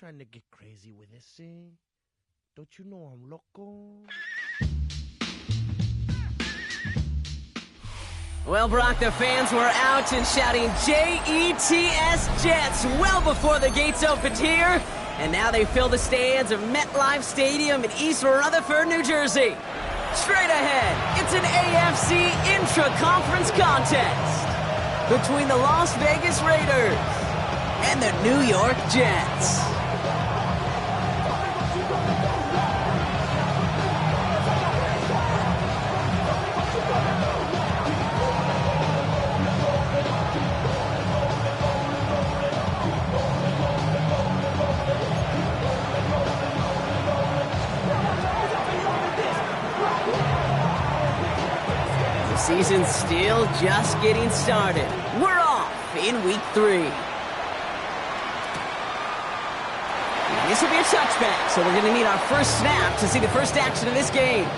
trying to get crazy with this thing. Don't you know I'm loco? Well, Brock, the fans were out and shouting J-E-T-S Jets well before the gates opened here. And now they fill the stands of MetLife Stadium in East Rutherford, New Jersey. Straight ahead, it's an AFC intra-conference contest between the Las Vegas Raiders and the New York Jets. Season's still just getting started. We're off in week 3. This will be a touchback, so we're going to need our first snap to see the first action of this game.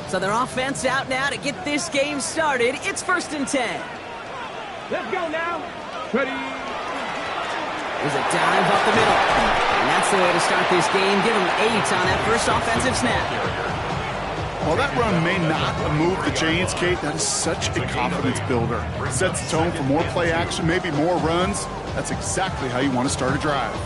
So their offense out now to get this game started. It's 1st and 10. Let's go now. Ready. There's a dive up the middle. And that's the way to start this game. Give them 8 on that first offensive snap. While that run may not move the chains, Kate, that is such a confidence builder. It sets the tone for more play action, maybe more runs. That's exactly how you want to start a drive.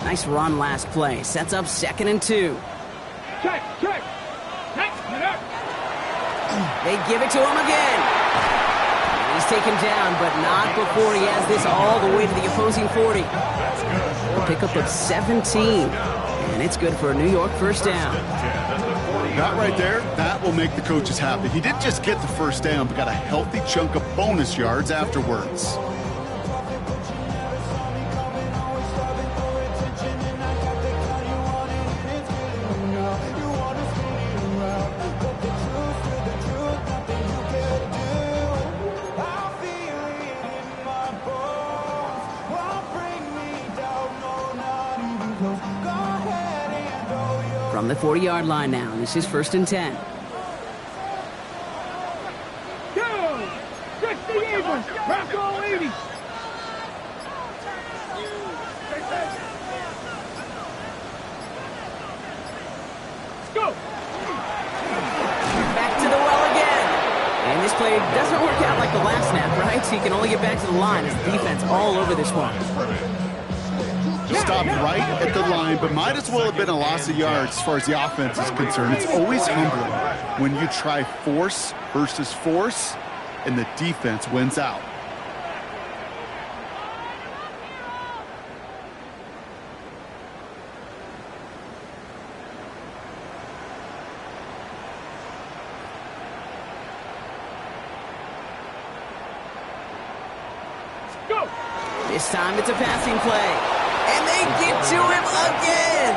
Nice run last play. Sets up 2nd and 2. Check. They give it to him again. And he's taken down, but not before he has this all the way to the opposing 40. A pickup of 17. And it's good for a New York first down. That right there, that will make the coaches happy. He didn't just get the first down, but got a healthy chunk of bonus yards afterwards. From the 40-yard line now, this is 1st and 10. Go! 60 Eagles! Rock all 80! Go! Back to the well again. And this play doesn't work out like the last snap, right? So you can only get back to the line as the defense all over this one. Stopped right at the line, but might as well have been a loss of yards as far as the offense is concerned. It's always humbling when you try force versus force, and the defense wins out. Go! This time it's a passing play. And they get to him again.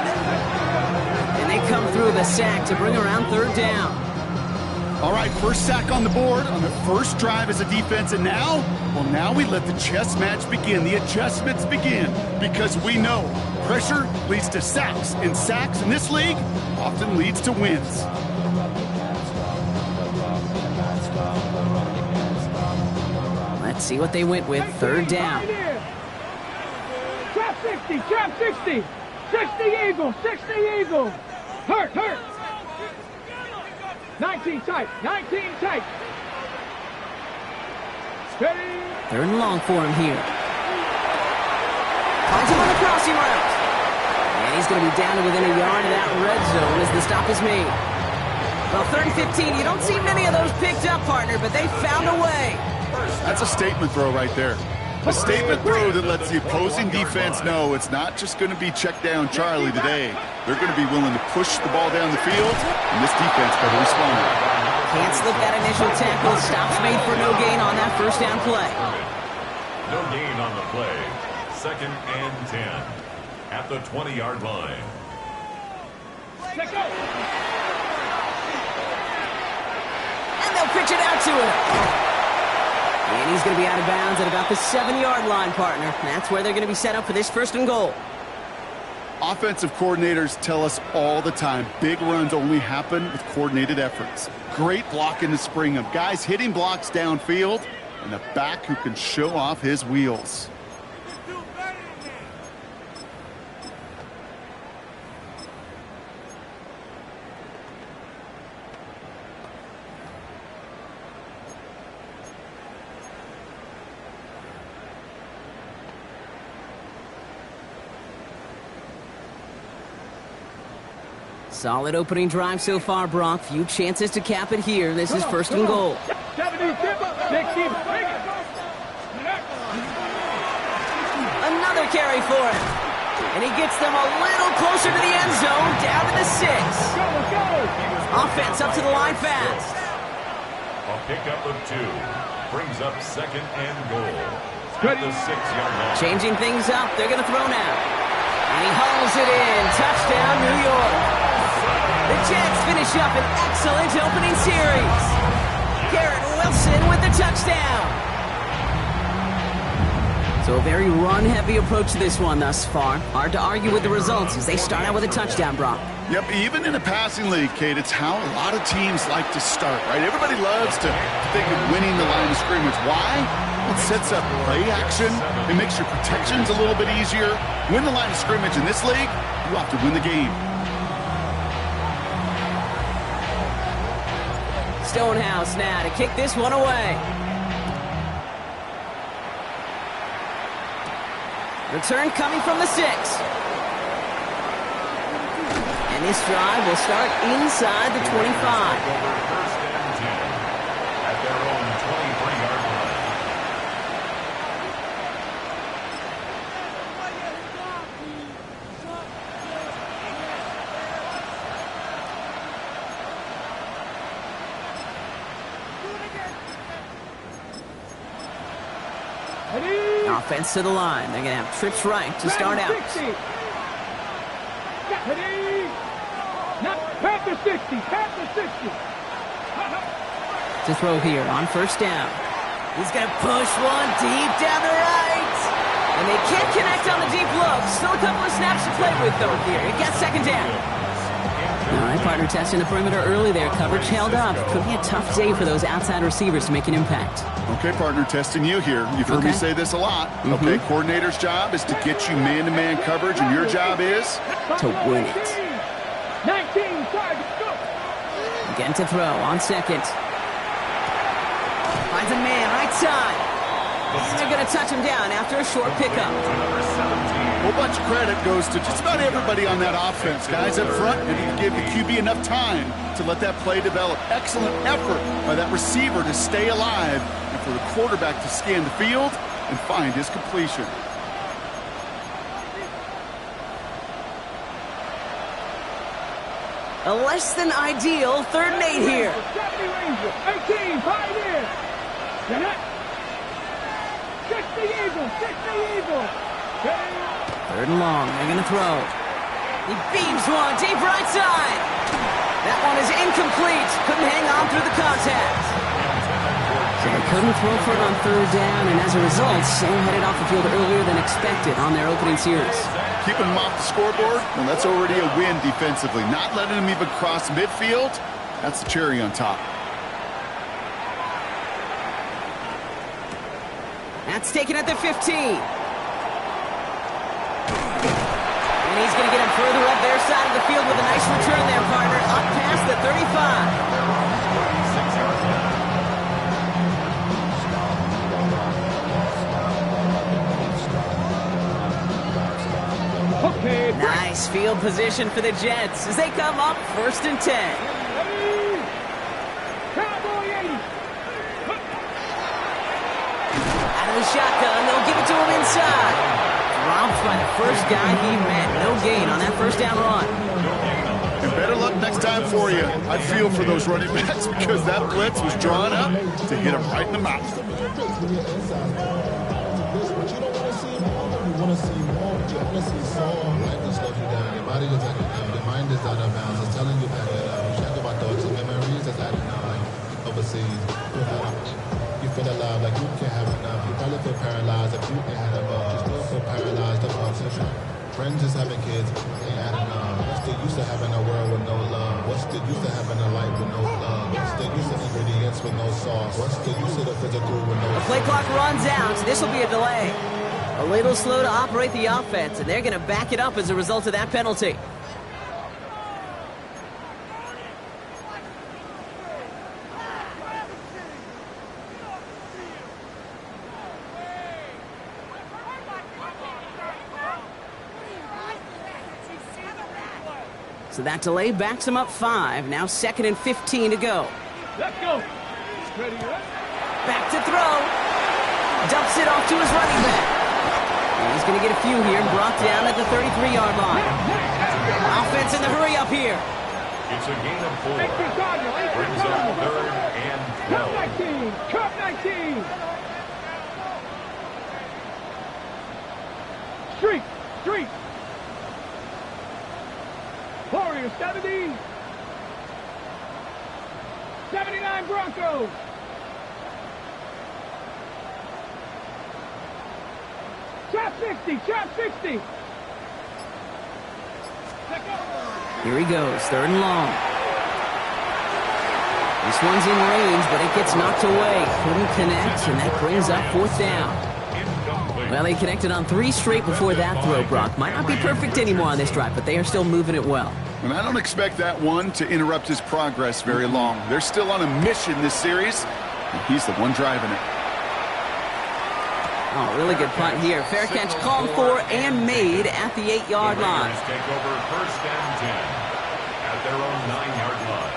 And they come through the sack to bring around 3rd down. All right, first sack on the board on the first drive as a defense. And now, well, now we let the chess match begin. The adjustments begin because we know pressure leads to sacks. And sacks in this league often leads to wins. Let's see what they went with. 3rd down. Trap 60! 60 Eagles! 60 Eagles! Hurt! 19 tight! 19 tight! Steady! 3rd and long for him here. Finds him on the crossing route. And he's going to be down to within a yard of that red zone as the stop is made. Well, 3rd and 15, you don't see many of those picked up, partner, but they found a way. That's a statement throw right there. A statement throw that lets the opposing defense know it's not just going to be check down Charlie today. They're going to be willing to push the ball down the field, and this defense better respond. Can't slip that initial tackle. Stops made for no gain on that first down play. No gain on the play. 2nd and 10 at the 20-yard line. Check out. And they'll pitch it out to him. And he's going to be out of bounds at about the 7-yard line, partner. That's where they're going to be set up for this 1st and goal. Offensive coordinators tell us all the time, big runs only happen with coordinated efforts. Great block in the spring of guys hitting blocks downfield and a back who can show off his wheels. Solid opening drive so far, Brock. Few chances to cap it here. This is 1st and goal. Another carry for him. And he gets them a little closer to the end zone, down to the 6. Offense up to the line fast. A pickup of 2 brings up 2nd and goal at the 6-yard line. Changing things up. They're going to throw now. And he hauls it in. Touchdown, New York. The Jets finish up an excellent opening series. Garrett Wilson with the touchdown. So a very run-heavy approach to this one thus far. Hard to argue with the results as they start out with a touchdown, Brock. Yep, even in a passing league, Kate, it's how a lot of teams like to start, right? Everybody loves to think of winning the line of scrimmage. Why? It sets up play action. It makes your protections a little bit easier. Win the line of scrimmage in this league, you have to win the game. Stonehouse now to kick this one away. Return coming from the 6. And this drive will start inside the 25. 1st and 10 at their own 23-yard line. Offense to the line. They're going to have trips right to start out. Past the 60. Past the 60. To throw here on 1st down. He's going to push one deep down the right. And they can't connect on the deep look. Still a couple of snaps to play with, though, here. He gets 2nd down. All right, partner testing the perimeter early there. Coverage held up. Could be a tough day for those outside receivers to make an impact. Okay, partner, testing you here. You've heard me say this a lot. Okay, coordinator's job is to get you man-to-man coverage, and your job is? To win it. 19, target, go! Again to throw on 2nd. Finds a man, right side. And they're going to touch him down after a short pickup. A whole bunch of credit goes to just about everybody on that offense. Guys up front, they need to give the QB enough time to let that play develop. Excellent effort by that receiver to stay alive and for the quarterback to scan the field and find his completion. A less than ideal 3rd and 8 here. 18, 5 in. 60 Eagles, 60 Eagles. 3rd and long, they're going to throw. He beams one deep right side. That one is incomplete. Couldn't hang on through the contact. So they couldn't throw for it on 3rd down, and as a result, Sam headed off the field earlier than expected on their opening series. Keeping them off the scoreboard, well, that's already a win defensively. Not letting them even cross midfield, that's the cherry on top. That's taken at the 15. And he's going to get him further up their side of the field with a nice return there, partner. Up past the 35. Okay. Nice field position for the Jets as they come up 1st and 10. Cowboy 80. Out of the shotgun, they'll give it inside. Dropped by the first guy he met. No gain on that first down run. And better luck next time for you. I feel for those running backs because that blitz was drawn up to hit him right in the mouth. Your mind is out of bounds. It's telling you back it up. You check about thoughts and memories that's adding up like overseas. You feel alive like you can't have enough. You probably feel paralyzed if you ain't had enough. You still feel paralyzed about social. Friends just having kids ain't adding up. What's the use of having a world with no love? What's the use of having a life with no love? What's the use of ingredients with no sauce? What's the use of the physical with no The play clock runs out, so this will be a delay. A little slow to operate the offense, and they're going to back it up as a result of that penalty. So that delay backs him up 5. Now 2nd and 15 to go. Let's go. Back to throw. Dumps it off to his running back. And he's going to get a few here, brought down at the 33-yard line. Offense in the hurry up here. It's a gain of 4. Brings up 3rd and 12. Cup 19. Street. Warriors 70. 79 Broncos. Trap 60. Here he goes, 3rd and long. This one's in range, but it gets knocked away. Couldn't connect, and that brings up 4th down. Well, they connected on 3 straight before that throw, Brock. Might not be perfect anymore on this drive, but they are still moving it well. And I don't expect that one to interrupt his progress very long. They're still on a mission this series, and he's the one driving it. Oh, really good punt here. Fair catch called for and made at the 8-yard line. Take over 1st and 10 at their own 9-yard line.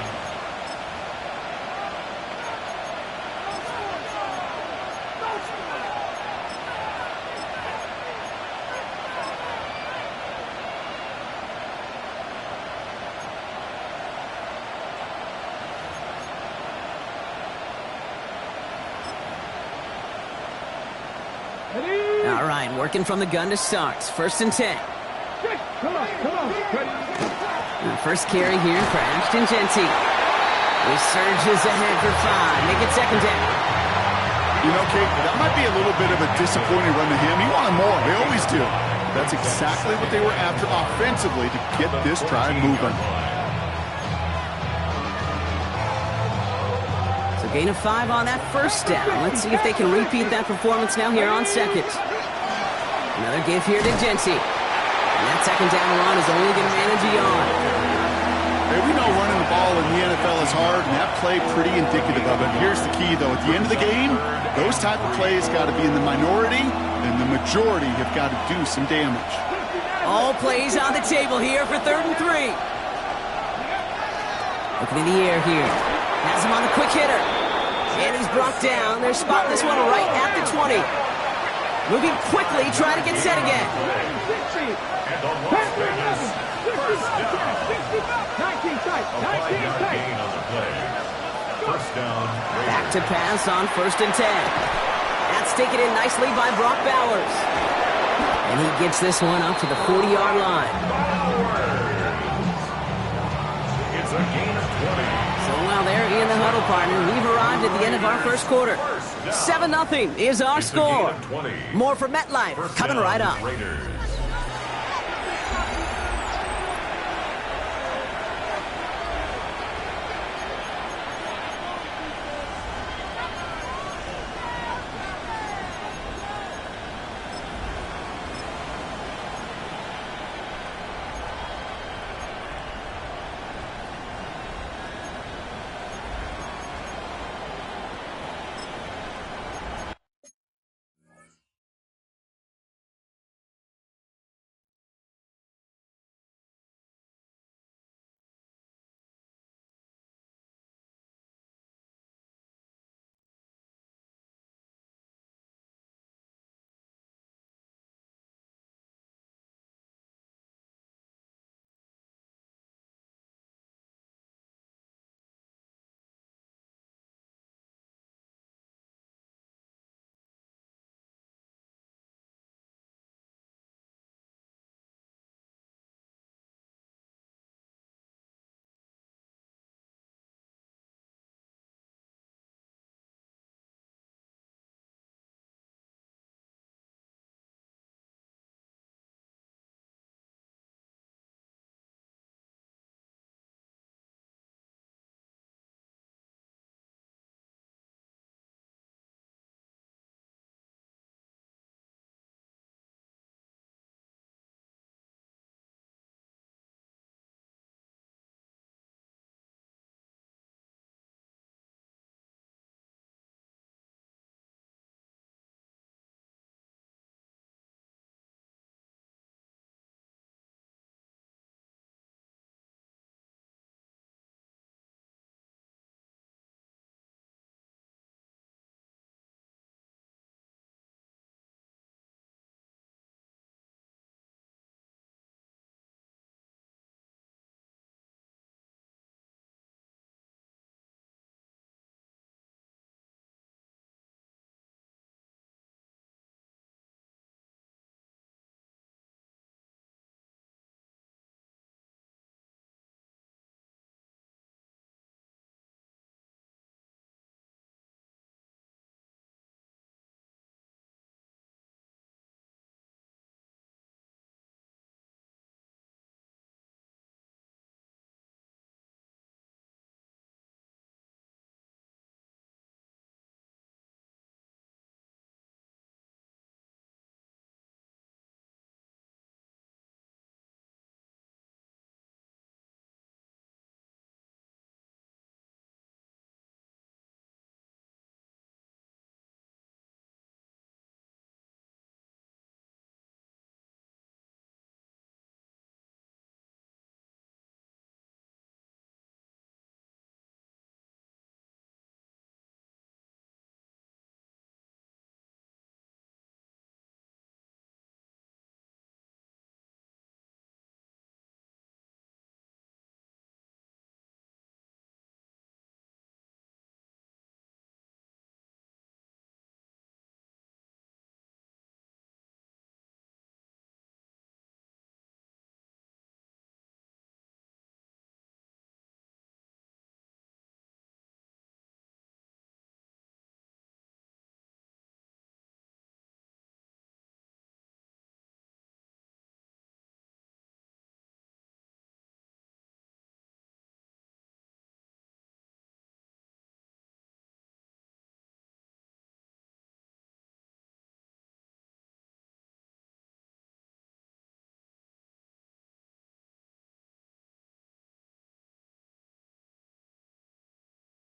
All right, working from the gun to start. 1st and 10. Come on. And first carry here for Ashton Jeanty. He surges ahead for 5. Make it 2nd down. You know, Kate, that might be a little bit of a disappointing run to him. He wanted more. They always do. That's exactly what they were after offensively to get this drive moving. So gain of 5 on that 1st down. Let's see if they can repeat that performance now here on 2nd. Another give here to Jeanty. And that 2nd down run is only going to manage a yard. Hey, we know running the ball in the NFL is hard, and that play pretty indicative of it. Here's the key, though. At the end of the game, those type of plays got to be in the minority, and the majority have got to do some damage. All plays on the table here for 3rd and 3. Looking in the air here. Has him on the quick hitter. And he's brought down. They're spotting this one right at the 20. Moving quickly, trying to get set again. And on Las Vegas, 1st down. 19 tight. A 5-yard gain on the play. 1st down. Back to pass on 1st and 10. That's taken in nicely by Brock Bowers. And he gets this one up to the 40-yard line. It's a gain of 20. So while they're in the huddle, partner, we've arrived at the end of our 1st quarter. 7-0 is our score. More for MetLife coming right up. Raiders.